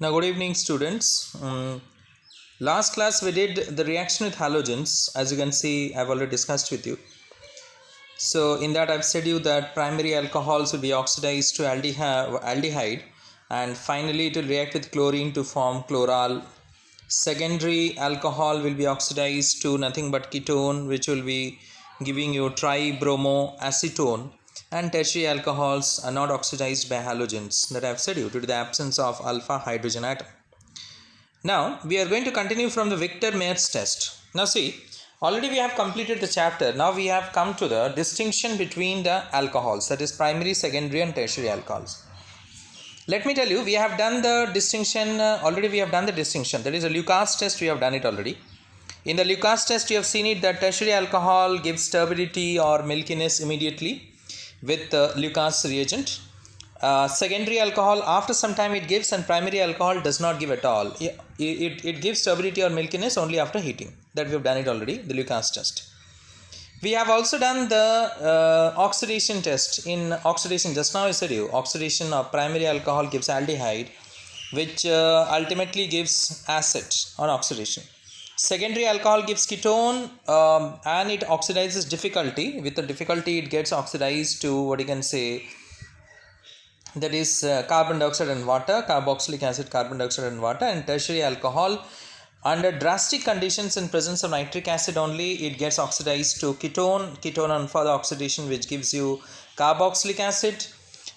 Now, good evening, students. Last class we did the reaction with halogens. As you can see, I've already discussed with you. So, in that, I've said you that primary alcohols will be oxidized to aldehyde, and finally, it will react with chlorine to form chloral. Secondary alcohol will be oxidized to nothing but ketone, which will be giving you tribromoacetone. And tertiary alcohols are not oxidized by halogens, that I have said you, due to the absence of alpha hydrogen atom. Now we are going to continue from the Victor-Meyer's test. Now see, already we have completed the chapter. Now we have come to the distinction between the alcohols, that is primary, secondary and tertiary alcohols. Let me tell you, we have done the distinction, already we have done the distinction. That is a Lucas test, we have done it already. In the Lucas test, you have seen it that tertiary alcohol gives turbidity or milkiness immediately with Lucas reagent. Secondary alcohol, after some time it gives, and primary alcohol does not give at all. It gives turbidity or milkiness only after heating. That we have done it already, the Lucas test. We have also done the oxidation test. In oxidation, just now I said you, oxidation of primary alcohol gives aldehyde, which ultimately gives acid on oxidation. Secondary alcohol gives ketone and it oxidizes difficulty. With the difficulty, it gets oxidized to what you can say, that is carbon dioxide and water, carboxylic acid, carbon dioxide and water. And tertiary alcohol, under drastic conditions in presence of nitric acid only, it gets oxidized to ketone on further oxidation, which gives you carboxylic acid.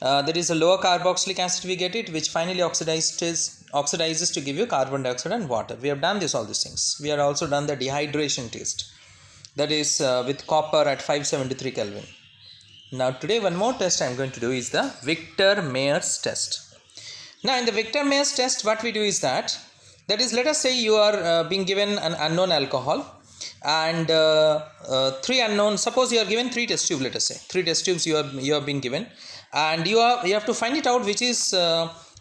There is a lower carboxylic acid we get it, which finally oxidizes to give you carbon dioxide and water. We have done all these things. We have also done the dehydration test, that is with copper at 573 Kelvin. Now today one more test I am going to do is the Victor-Meyer's test. Now in the Victor-Meyer's test, what we do is that is, let us say you are being given an unknown alcohol and three unknown, suppose you are given 3 test tubes, let us say 3 test tubes you have been given, and you have to find it out which is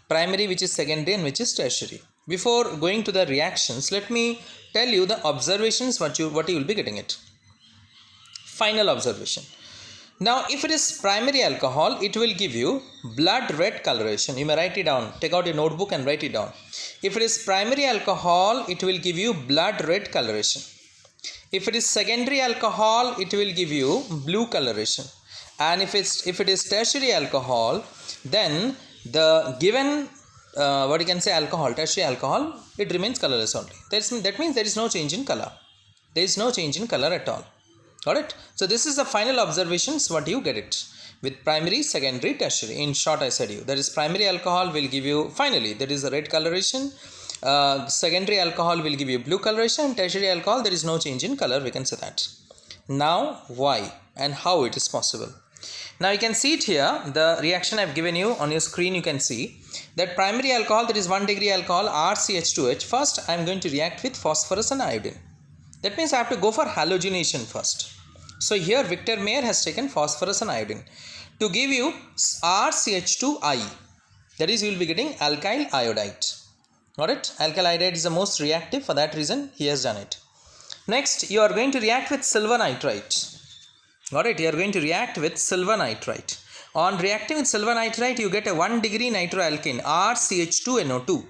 primary, which is secondary and which is tertiary. Before going to the reactions, let me tell you the observations what you will be getting it. Final observation. Now, if it is primary alcohol, it will give you blood red coloration. You may write it down. Take out your notebook and write it down. If it is primary alcohol, it will give you blood red coloration. If it is secondary alcohol, it will give you blue coloration. And if it is tertiary alcohol, then the given what you can say alcohol, tertiary alcohol, it remains colorless only. That means there is no change in color. There is no change in color at all. Got it? So this is the final observations what you get it with primary, secondary, tertiary. In short, I said you, that is primary alcohol will give you finally that is the red coloration. Secondary alcohol will give you blue coloration, and tertiary alcohol there is no change in color. We can say that. Now why and how it is possible? Now you can see it here. The reaction I have given you on your screen. You can see that primary alcohol, that is 1 degree alcohol RCH2H. First I am going to react with phosphorus and iodine. That means I have to go for halogenation first. So here Victor-Meyer has taken phosphorus and iodine to give you RCH2I. That is, you will be getting alkyl iodide. Got it? Alkyl iodide is the most reactive. For that reason, he has done it. Next, you are going to react with silver nitrite. Got it? You are going to react with silver nitrite. On reacting with silver nitrite, you get a 1 degree nitroalkane RCH2NO2.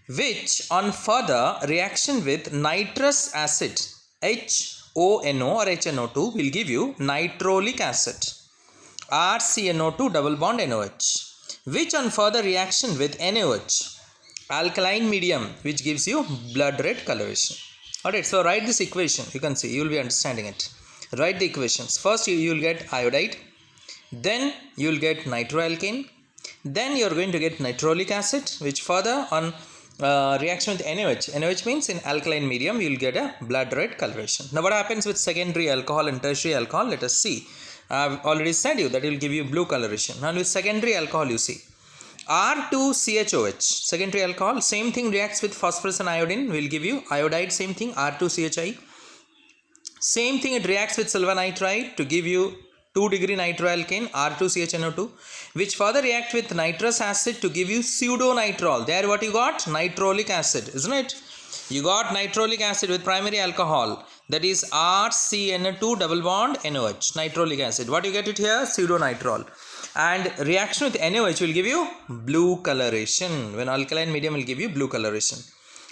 which on further reaction with nitrous acid HONO or HNO2 will give you nitrolic acid RCNO2 double bond NOH, which on further reaction with NaOH alkaline medium, which gives you blood red coloration. Alright, so write this equation. You can see, you will be understanding it. Write the equations. First you will get iodide, then you will get nitroalkane, then you are going to get nitrolic acid, which further on reaction with NaOH. NaOH means in alkaline medium you will get a blood red coloration. Now what happens with secondary alcohol and tertiary alcohol? Let us see. I have already said you that it will give you blue coloration. Now with secondary alcohol, you see R2CHOH, secondary alcohol, same thing reacts with phosphorus and iodine, will give you iodide, same thing R2CHI. Same thing it reacts with silver nitrite to give you 2 degree nitroalkane R2CHNO2, which further react with nitrous acid to give you pseudonitrile. There what you got? Nitrolic acid, isn't it? You got nitrolic acid with primary alcohol, that is RCN2 double bond NOH, nitrolic acid. What you get it here? Pseudonitrile. and reaction with NaOH will give you blue coloration. When alkaline medium will give you blue coloration.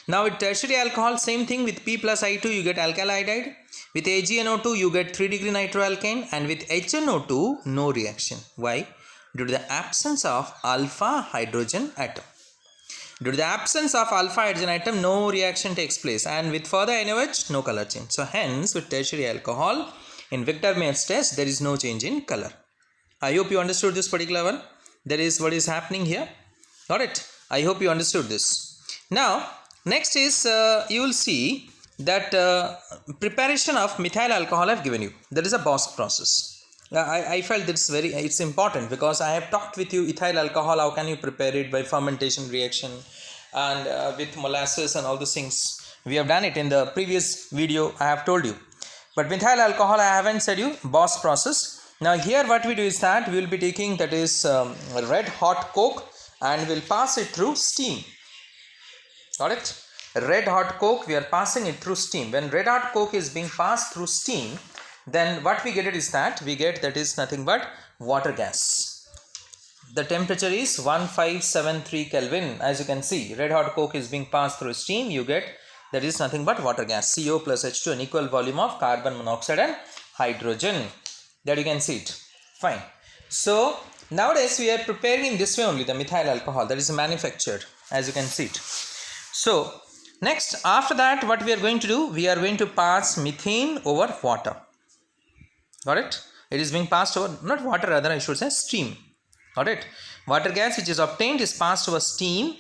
Now with tertiary alcohol, same thing. With P plus I2 you get alkyl iodide. With AgNO2 you get 3-degree nitroalkane, and with HNO2 no reaction. Why? Due to the absence of alpha hydrogen atom. Due to the absence of alpha hydrogen atom, no reaction takes place, and with further NaOH, no color change. So hence, with tertiary alcohol, in Victor Meyer's test, there is no change in color. I hope you understood this particular one. That is what is happening here. Got it? I hope you understood this. Now, next is you will see that preparation of methyl alcohol I have given you. That is a Bosch process. I felt it's important, because I have talked with you ethyl alcohol, how can you prepare it by fermentation reaction, and with molasses and all those things. We have done it in the previous video, I have told you. But methyl alcohol I haven't said you, Bosch process. Now here what we do is that we will be taking, that is red hot coke, and we'll pass it through steam. Got it? Red hot coke, we are passing it through steam. When red hot coke is being passed through steam, then what we get it is that we get, that is nothing but water gas. The temperature is 1573 Kelvin. As you can see, red hot coke is being passed through steam, you get, that is nothing but water gas, CO plus H2, an equal volume of carbon monoxide and hydrogen. That you can see it. Fine. So nowadays we are preparing in this way only, the methyl alcohol, that is manufactured, as you can see it. So next, after that, what we are going to do, we are going to pass methane over water. Got it? It is being passed over, not water, rather I should say steam. Got it? Water gas which is obtained is passed over steam.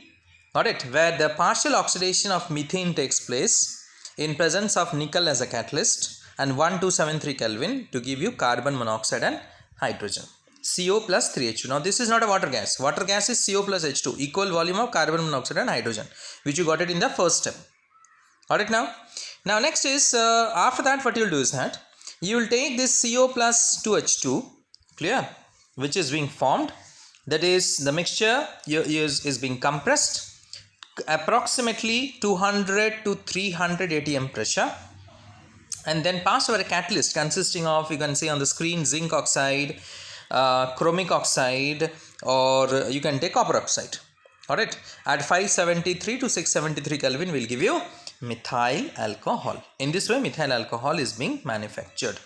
Got it? Where the partial oxidation of methane takes place in presence of nickel as a catalyst, and 1273 Kelvin to give you carbon monoxide and hydrogen. CO plus 3H2. Now this is not a water gas. Water gas is CO plus H2, equal volume of carbon monoxide and hydrogen, which you got it in the first step. Got it now? Now next is, after that what you will do is that you will take this CO plus 2H2, clear, which is being formed. That is, the mixture is being compressed approximately 200 to 300 atm pressure, and then passed over a catalyst consisting of, you can see on the screen, zinc oxide, chromic oxide, or you can take copper oxide. Alright, at 573 to 673 Kelvin will give you methyl alcohol. In this way, methyl alcohol is being manufactured.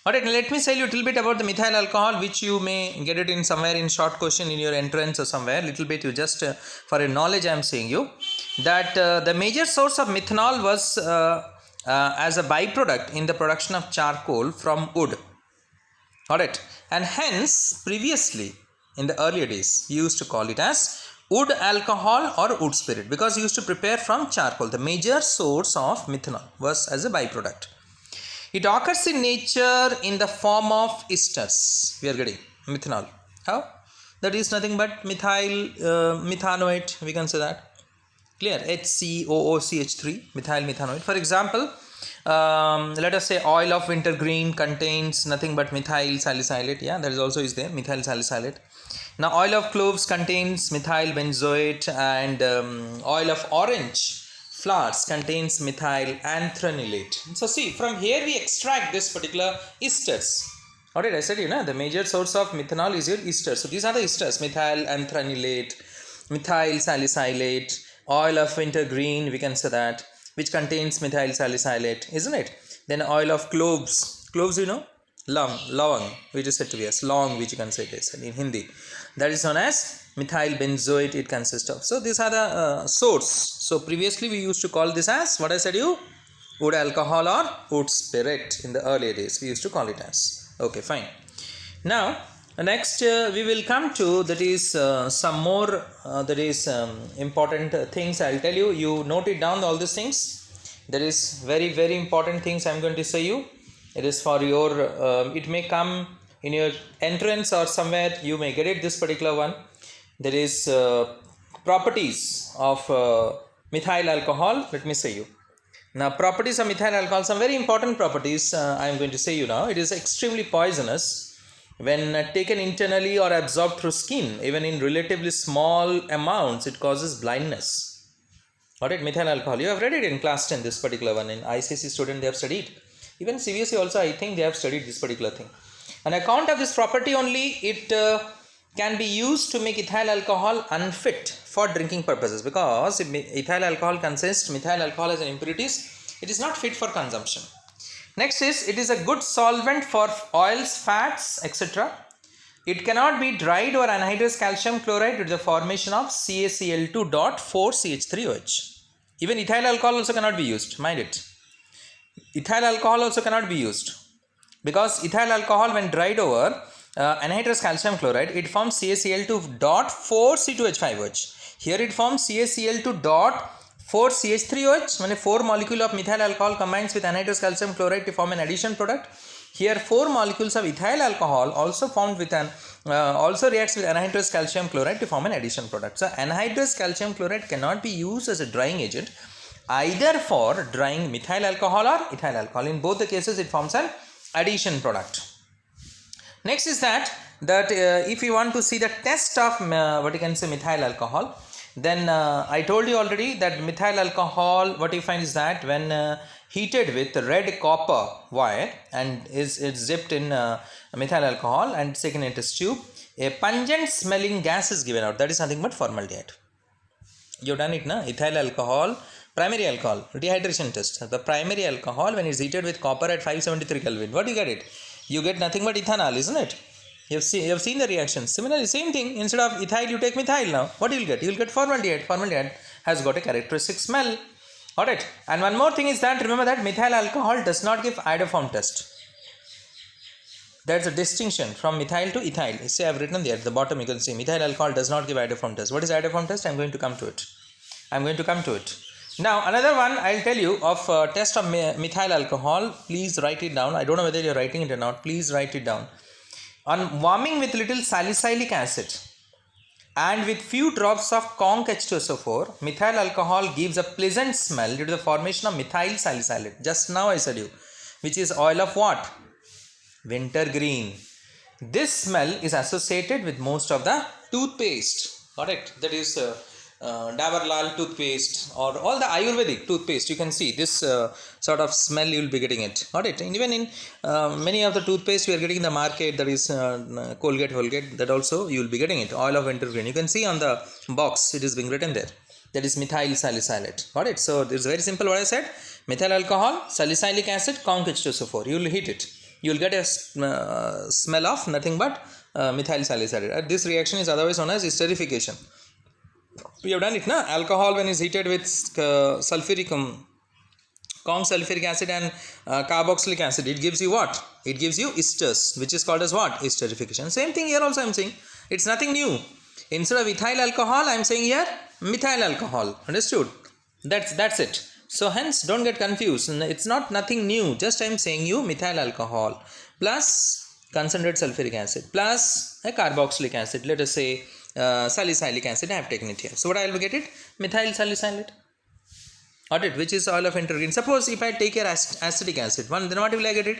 Alright, now let me tell you a little bit about the methyl alcohol, which you may get it in somewhere in short question in your entrance or somewhere. Little bit, you just for a knowledge I am saying you that the major source of methanol was as a byproduct in the production of charcoal from wood. Alright, and hence previously in the earlier days we used to call it as wood alcohol or wood spirit, because we used to prepare from charcoal. The major source of methanol was as a byproduct. It occurs in nature in the form of esters. We are getting methanol. How? That is nothing but methyl methanoate, we can say that. Clear? HCOOCH3, methyl methanoate. For example, let us say oil of wintergreen contains nothing but methyl salicylate. Yeah, that is also is there, methyl salicylate. Now oil of cloves contains methyl benzoate, and oil of orange flowers contains methyl anthranilate. So see, from here we extract this particular esters. Alright, I said the major source of methanol is your esters. So these are the esters: methyl anthranilate, methyl salicylate, oil of wintergreen, we can say that, which contains methyl salicylate, isn't it? Then oil of cloves, lawang, which is said to be as long, which you can say this in Hindi, that is known as methyl benzoate it consists of. So these are the source. So previously we used to call this as, what I said you, wood alcohol or wood spirit. In the earlier days we used to call it as. Okay, fine. Now next we will come to, that is some more important things I will tell you. You note it down, all these things. There is very important things I am going to say you. It is for your it may come in your entrance or somewhere, you may get it, this particular one. There is properties of methyl alcohol. Let me say you. Now properties of methyl alcohol, some very important properties I am going to say you now. It is extremely poisonous when taken internally or absorbed through skin. Even in relatively small amounts, it causes blindness. Alright, methyl alcohol. You have read it in class 10, this particular one. In ICSE student they have studied. Even CBSE also, I think they have studied this particular thing. On account of this property only, it can be used to make ethyl alcohol unfit for drinking purposes, because ethyl alcohol consists, methyl alcohol has an impurities, it is not fit for consumption. Next is, it is a good solvent for oils, fats, etc. It cannot be dried or anhydrous calcium chloride with the formation of CaCl2.4CH3OH. Even ethyl alcohol also cannot be used, mind it. Ethyl alcohol also cannot be used, because ethyl alcohol when dried over anhydrous calcium chloride, it forms CaCl2.4C2H5OH. Here it forms CaCl2.4CH3OH. When a 4 molecule of methyl alcohol combines with anhydrous calcium chloride to form an addition product. Here 4 molecules of ethyl alcohol also formed with an also reacts with anhydrous calcium chloride to form an addition product. So anhydrous calcium chloride cannot be used as a drying agent either for drying methyl alcohol or ethyl alcohol. In both the cases it forms an addition product. Next is that if you want to see the test of what you can say methyl alcohol, then I told you already that methyl alcohol, what you find is that when heated with red copper wire and is dipped in methyl alcohol and taken into test tube, a pungent smelling gas is given out. That is nothing but formaldehyde. You have done it, na? Ethyl alcohol, primary alcohol, dehydration test. The primary alcohol when it is heated with copper at 573 Kelvin, what do you get it? You get nothing but ethanol, isn't it? You have seen the reaction. Similarly, same thing. Instead of ethyl, you take methyl now. What you will get? You will get formaldehyde. Formaldehyde has got a characteristic smell. Alright. And one more thing is that remember that methyl alcohol does not give iodoform test. That's a distinction from methyl to ethyl. See, I have written there at the bottom. You can see methyl alcohol does not give iodoform test. What is iodoform test? I am going to come to it. Now another one I will tell you of test of methyl alcohol. Please write it down. I don't know whether you are writing it or not. Please write it down. On warming with little salicylic acid and with few drops of conc H2SO4, methyl alcohol gives a pleasant smell due to the formation of methyl salicylate. Just now I said you, which is oil of what? Wintergreen. This smell is associated with most of the toothpaste. Correct? That is Dabur Lal toothpaste or all the Ayurvedic toothpaste. You can see this sort of smell you will be getting it. Alright, and even in many of the toothpaste we are getting in the market, that is Colgate, that also you will be getting it. Oil of wintergreen. You can see on the box it is being written there. That is methyl salicylate. Alright, so it is very simple what I said. Methyl alcohol, salicylic acid, conc H2SO4. You will heat it. You will get a smell of nothing but methyl salicylate. This reaction is otherwise known as esterification. We have done it, na? Alcohol when is heated with conc sulfuric acid and carboxylic acid, it gives you what? It gives you esters, which is called as what? Esterification. Same thing here also I am saying. It's nothing new. Instead of ethyl alcohol, I am saying here methyl alcohol. Understood? That's it. So hence don't get confused. It's not nothing new. Just I am saying you methyl alcohol plus concentrated sulfuric acid plus a carboxylic acid. Let us say salicylic acid. I have taken it here. So what I will get it? Methyl salicylate. Alright, which is oil of wintergreen. Suppose if I take your acetic acid, then what will I get it?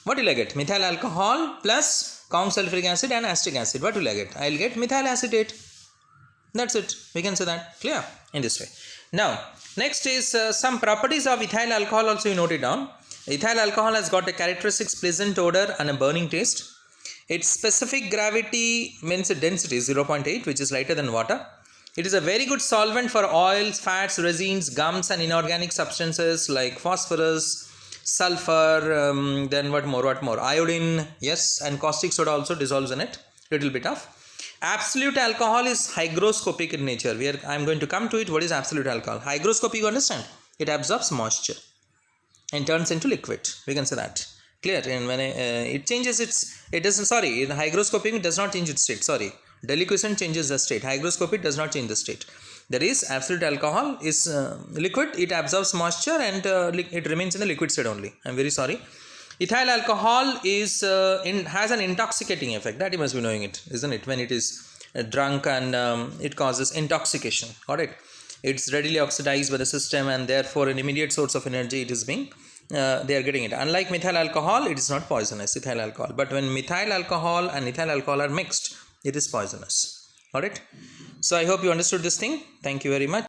What will I get? Methyl alcohol plus conc sulfuric acid and acetic acid. What will I get? I will get methyl acetate. That's it. We can say that. Clear? In this way. Now, next is some properties of ethyl alcohol also you note it down. Ethyl alcohol has got a characteristic pleasant odor and a burning taste. Its specific gravity means density is 0.8, which is lighter than water. It is a very good solvent for oils, fats, resins, gums and inorganic substances like phosphorus, sulfur, then what more, iodine, yes, and caustic soda also dissolves in it, little bit of. Absolute alcohol is hygroscopic in nature. I am going to come to it. What is absolute alcohol? Hygroscopic, you understand? It absorbs moisture and turns into liquid. We can say that. Clear? And when it changes in hygroscopic it does not change its state. Deliquescent changes the state. Hygroscopic does not change the state. That is, absolute alcohol is liquid. It absorbs moisture and it remains in the liquid state only. I am very sorry. Ethyl alcohol is has an intoxicating effect. That you must be knowing it, isn't it? When it is drunk and it causes intoxication. Alright. It's readily oxidized by the system and therefore an immediate source of energy it is being they are getting it. Unlike methyl alcohol, it is not poisonous, ethyl alcohol. But when methyl alcohol and ethyl alcohol are mixed, it is poisonous. Alright. So I hope you understood this thing. Thank you very much.